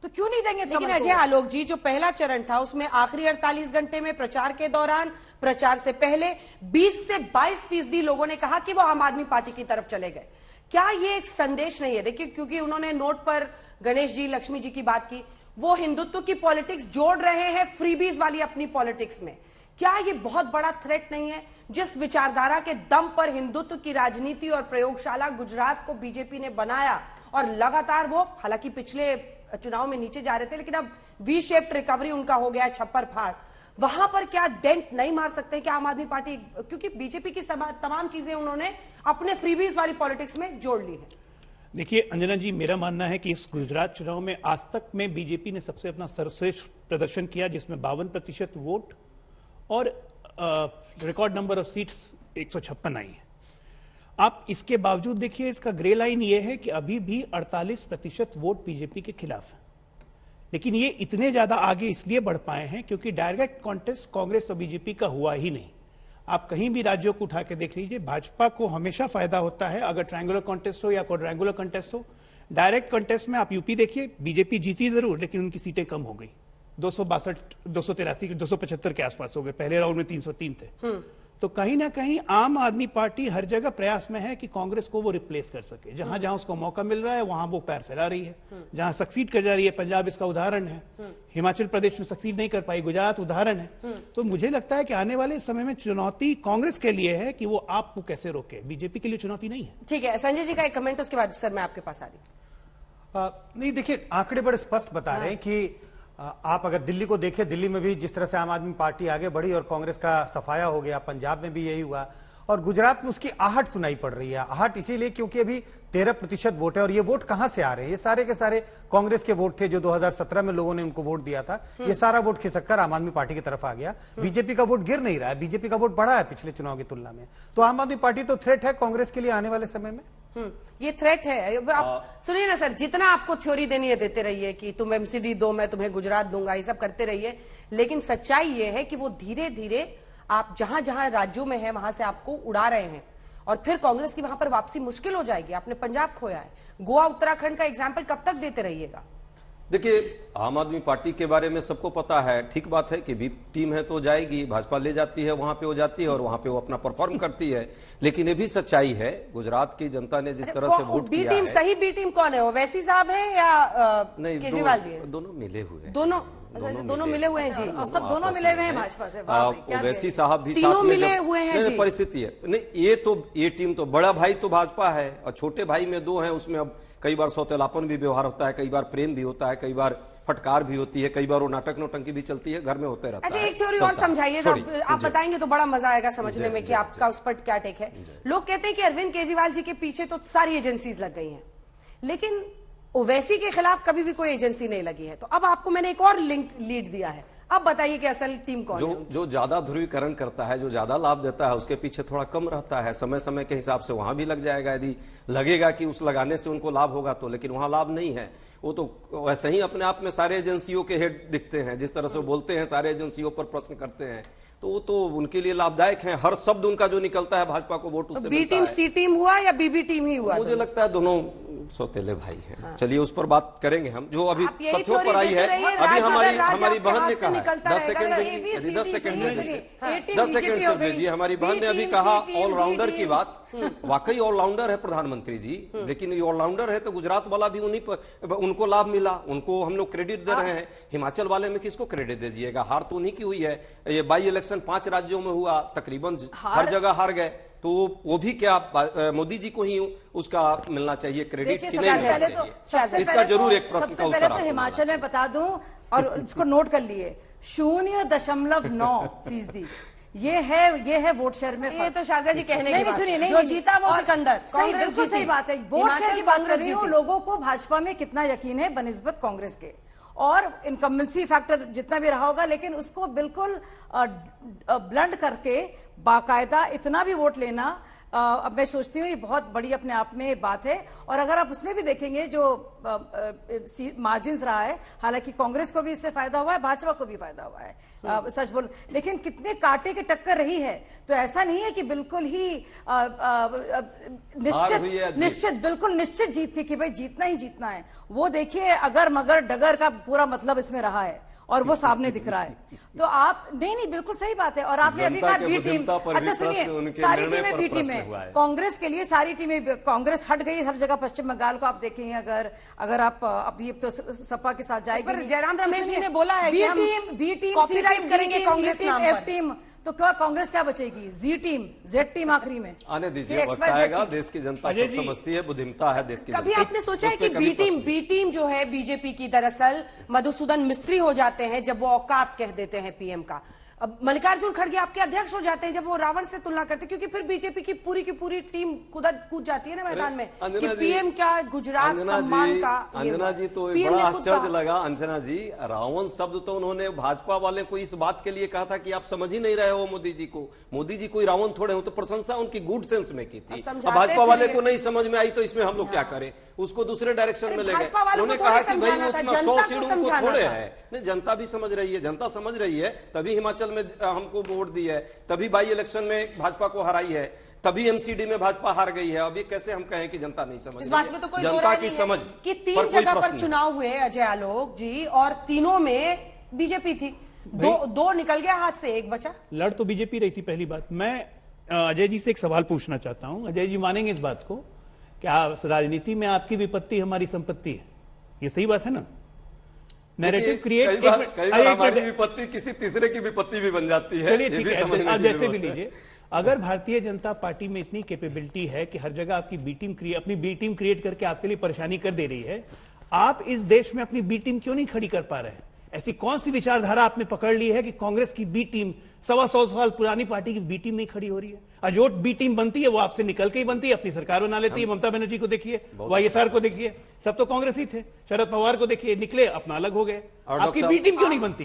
तो क्यों नहीं देंगे? लेकिन अजय आलोक जी, जो पहला चरण था उसमें आखिरी 48 घंटे में, प्रचार के दौरान, प्रचार से पहले 20 से 22% लोगों ने कहा कि वो आम आदमी पार्टी की तरफ चले गए। क्या ये एक संदेश नहीं है? देखिए, क्योंकि उन्होंने नोट पर गणेश जी, लक्ष्मी जी की बात की, वो हिंदुत्व की पॉलिटिक्स जोड़ रहे हैं फ्रीबीज वाली अपनी पॉलिटिक्स में। क्या ये बहुत बड़ा थ्रेट नहीं है? जिस विचारधारा के दम पर हिंदुत्व की राजनीति और प्रयोगशाला गुजरात को बीजेपी ने बनाया, और लगातार वो, हालांकि पिछले चुनाव में नीचे जा रहे थे, लेकिन अब वी शेप्ड रिकवरी उनका हो गया, छप्पर फाड़, वहां पर क्या डेंट नहीं मार सकते कि आम आदमी पार्टी? क्योंकि बीजेपी की तमाम चीजें उन्होंने अपने फ्रीबीज वाली पॉलिटिक्स में जोड़ ली है। देखिए अंजना जी, मेरा मानना है कि इस गुजरात चुनाव में आज तक में बीजेपी ने सबसे अपना सर्वश्रेष्ठ प्रदर्शन किया, जिसमें 52% वोट और रिकॉर्ड नंबर ऑफ सीट्स 156 आई है। आप इसके बावजूद देखिए, इसका ग्रे लाइन ये है कि अभी भी 48% वोट बीजेपी के खिलाफ है। लेकिन ये इतने ज्यादा आगे इसलिए बढ़ पाए हैं क्योंकि डायरेक्ट कॉन्टेस्ट कांग्रेस और बीजेपी का हुआ ही नहीं। आप कहीं भी राज्यों को उठा के देख लीजिए, भाजपा को हमेशा फायदा होता है अगर ट्रायंगुलर कॉन्टेस्ट हो या क्वाड्रेंगुलर कॉन्टेस्ट हो। डायरेक्ट कॉन्टेस्ट में आप यूपी देखिए, बीजेपी जीती जरूर, लेकिन उनकी सीटें कम हो गई, 262, 283, 275 के आसपास हो गए। पहले राउंड में 303 थे। तो कहीं ना कहीं आम आदमी पार्टी हर जगह प्रयास में है कि कांग्रेस को वो रिप्लेस कर सके। जहां जहां उसको मौका मिल रहा है वहां वो पैर फैला रही है, जहां सक्सीड कर जा रही है। पंजाब इसका उदाहरण है, हिमाचल प्रदेश में सक्सीड नहीं कर पाई, गुजरात उदाहरण है। तो मुझे लगता है कि आने वाले समय में चुनौती कांग्रेस के लिए है कि वो आपको कैसे रोके, बीजेपी के लिए चुनौती नहीं है। ठीक है, संजय जी का एक कमेंट, उसके बाद सर मैं आपके पास आ रही। नहीं, देखिए आंकड़े बड़े स्पष्ट बता रहे हैं कि आप अगर दिल्ली को देखें, दिल्ली में भी जिस तरह से आम आदमी पार्टी आगे बढ़ी और कांग्रेस का सफाया हो गया, पंजाब में भी यही हुआ, और गुजरात में उसकी आहट सुनाई पड़ रही है। आहट इसीलिए क्योंकि अभी 13% वोट है, और ये वोट कहां से आ रहे हैं? ये सारे के सारे कांग्रेस के वोट थे जो 2017 में लोगों ने उनको वोट दिया था। ये सारा वोट खिसककर आम आदमी पार्टी की तरफ आ गया। बीजेपी का वोट गिर नहीं रहा है, बीजेपी का वोट बढ़ा है पिछले चुनाव की तुलना में। तो आम आदमी पार्टी तो थ्रेट है कांग्रेस के लिए आने वाले समय में। ये थ्रेट है। आप सुनिए ना सर, जितना आपको थ्योरी देनी है देते रहिए कि तुम एमसीडी दो, मैं तुम्हें गुजरात दूंगा, ये सब करते रहिए, लेकिन सच्चाई ये है कि वो धीरे धीरे आप जहां जहां राज्यों में है वहां से आपको उड़ा रहे हैं, और फिर कांग्रेस की वहां पर वापसी मुश्किल हो जाएगी। आपने पंजाब खोया है, गोवा, उत्तराखंड का एग्जाम्पल कब तक देते रहिएगा? देखिए, आम आदमी पार्टी के बारे में सबको पता है, ठीक बात है कि बी टीम है तो जाएगी, भाजपा ले जाती है, वहां पे वो जाती है और वहां पे वो अपना परफॉर्म करती है। लेकिन ये भी सच्चाई है, गुजरात की जनता ने जिस तरह से वोट किया है। सही बी टीम कौन है? ओवैसी साहब है या केजरीवाल जी है? दोनों मिले हुए हैं। दोनों मिले हुए हैं जी, और सब दोनों मिले हुए हैं भाजपा से। ओवैसी साहब भी तीनों साथ में मिले हुए हैं जी। परिस्थिति है नहीं, ये टीम तो बड़ा भाई तो भाजपा है और छोटे भाई में दो हैं। उसमें अब कई बार सौतेलापन भी व्यवहार होता है, कई बार प्रेम भी होता है, कई बार फटकार भी होती है, कई बार वो नाटक नौटंकी भी चलती है, घर में होते रहता है। अच्छा, एक थ्योरी और समझाइए, आप बताएंगे तो बड़ा मजा आएगा समझने में कि आपका उस पर क्या टेक है। लोग कहते हैं कि अरविंद केजरीवाल जी के पीछे तो सारी एजेंसीज लग गई हैं, लेकिन ओवैसी के खिलाफ कभी भी कोई एजेंसी नहीं लगी है। तो अब आपको मैंने एक और लिंक लीड दिया है, अब बताइए कि असल टीम कौन है? जो ज्यादा ध्रुवीकरण करता है, जो ज्यादा लाभ देता है, उसके पीछे थोड़ा कम रहता है। समय समय के हिसाब से वहां भी लग जाएगा, यदि लगेगा कि उस लगाने से उनको लाभ होगा तो। लेकिन वहां लाभ नहीं है। वो तो वैसे ही अपने आप में सारे एजेंसियों के हेड दिखते हैं, जिस तरह से वो बोलते हैं, सारे एजेंसियों पर प्रश्न करते हैं, तो वो तो उनके लिए लाभदायक है। हर शब्द उनका जो निकलता है भाजपा को वोट उससे बी टीम सी टीम हुआ या बीबी टीम ही हुआ? मुझे लगता है दोनों सौतेले भाई हैं। हाँ। चलिए उस पर बात करेंगे हम। जो अभी तथ्यों पर आई है, अभी हमारी बहन ने कहा, 10 सेकंड देखिए, 10 सेकंड से भेजिए। हमारी बहन ने अभी कहा ऑलराउंडर की बात। वाकई ऑलराउंडर है प्रधानमंत्री जी, लेकिन ये ऑलराउंडर है तो गुजरात वाला भी उन्हीं पर उनको लाभ मिला, उनको हम लोग क्रेडिट दे रहे हैं। हिमाचल वाले में किसको क्रेडिट दे दीजिएगा? हार तो उन्हीं की हुई है। ये बाई इलेक्शन 5 राज्यों में हुआ, तकरीबन हर जगह हार गए, तो वो भी क्या मोदी जी को ही उसका मिलना चाहिए क्रेडिट कि नहीं मिलना चाहिए? इसका जरूर एक प्रश्न का उत्तर। तो हिमाचल में बता दूं, और इसको नोट कर लिए, 0.9%। ये है वोट शेयर में। ये तो शाजा जी कहने की बात। सुनिए, जो जीता वो सिकंदर, कांग्रेस जीती। सही बात है। वोट शेयर की बात कर रही हूँ, लोगों को भाजपा में कितना यकीन है बनिस्बत कांग्रेस के, और इनकम्बेंसी फैक्टर जितना भी रहा होगा, लेकिन उसको बिल्कुल ब्लंड करके बाकायदा इतना भी वोट लेना अब मैं सोचती हूँ ये बहुत बड़ी अपने आप में बात है। और अगर आप उसमें भी देखेंगे जो मार्जिन रहा है, हालांकि कांग्रेस को भी इससे फायदा हुआ है, भाजपा को भी फायदा हुआ है, सच बोल, लेकिन कितने कांटे की टक्कर रही है। तो ऐसा नहीं है कि बिल्कुल ही बिल्कुल निश्चित जीत थी कि भाई जीतना ही जीतना है। वो देखिए अगर मगर डगर का पूरा मतलब इसमें रहा है और वो सामने दिख रहा है। तो आप नहीं बिल्कुल सही बात है। और आपने अभी कहा बी टीम, अच्छा सुनिए, सारी टीमें बी टीम है कांग्रेस के लिए, सारी टीमें, कांग्रेस हट गई हर जगह। पश्चिम बंगाल को आप देखेंगे, अगर आप अब ये तो सपा के साथ जाएगी। जयराम रमेश जी ने बोला है बी टीम कॉपीराइट करेंगे कांग्रेस नाम पर, एफ टीम, तो क्या कांग्रेस क्या बचेगी? जी टीम, जेड टीम आखिरी में आने दीजिए, वक्त आएगा। देश की जनता सब समझती है, बुद्धिमत्ता है देश की। कभी आपने सोचा है कि बी टीम जो है बीजेपी की, दरअसल मधुसूदन मिस्त्री हो जाते हैं जब वो औकात कह देते हैं पीएम का। अब मल्लिकार्जुन खड़गे आपके अध्यक्ष हो जाते हैं जब वो रावण से तुलना करते हैं, क्योंकि फिर बीजेपी की पूरी टीम कूद जाती है ना मैदान में कि पीएम क्या, गुजरात सम्मान का। अंजना जी तो बड़ा आश्चर्य लगा। अंजना जी, रावण शब्द तो उन्होंने भाजपा वाले को इस बात के लिए कहा था कि आप समझ ही नहीं रहे हो मोदी जी को। मोदी जी कोई रावण थोड़े हो, तो प्रशंसा उनकी गुड सेंस में की थी। भाजपा वाले को नहीं समझ में आई तो इसमें हम लोग क्या करें, उसको दूसरे डायरेक्शन में ले गए। उन्होंने कहा कि भाई उतना 100 सीट उनको थोड़े है। नहीं, जनता भी समझ रही है, जनता समझ रही है, तभी हिमाचल में हमको वोट दी है, तभी बाई इलेक्शन में भाजपा को हराई है, तभी एमसीडी में भाजपा हार गई है। अभी कैसे हम कहें कि जनता नहीं समझ रही है? तो कोई जनता की समझ कि 3 जगह पर चुनाव हुए अजय आलोक जी, और तीनों में बीजेपी थी। दो निकल गया हाथ से, एक बचा। लड़ तो बीजेपी रही थी। पहली बात, मैं अजय जी से एक सवाल पूछना चाहता हूं। अजय जी मानेंगे इस बात को, क्या राजनीति में आपकी विपत्ति हमारी संपत्ति है? ये सही बात है ना? नैरेटिव क्रिएट, कई बार हमारी विपत्ति किसी तीसरे की विपत्ति भी बन जाती है। चलिए ठीक है, आप जैसे भी लीजिए। अगर भारतीय जनता पार्टी में इतनी कैपेबिलिटी है कि हर जगह आपकी अपनी बी टीम क्रिएट करके आपके लिए परेशानी कर दे रही है, आप इस देश में अपनी बी टीम क्यों नहीं खड़ी कर पा रहे हैं? ऐसी कौन सी विचारधारा आपने पकड़ ली है कि कांग्रेस की बी टीम, 125 साल पुरानी पार्टी की बी टीम नहीं खड़ी हो रही है? अजोट बी टीम बनती है वो आपसे निकल के ही बनती है, अपनी सरकार बना लेती है। ममता बनर्जी को देखिए, वाईएसआर को देखिए, सब तो कांग्रेस ही थे। शरद पवार को देखिए, निकले अपना अलग हो गए। आपकी बी टीम क्यों नहीं बनती?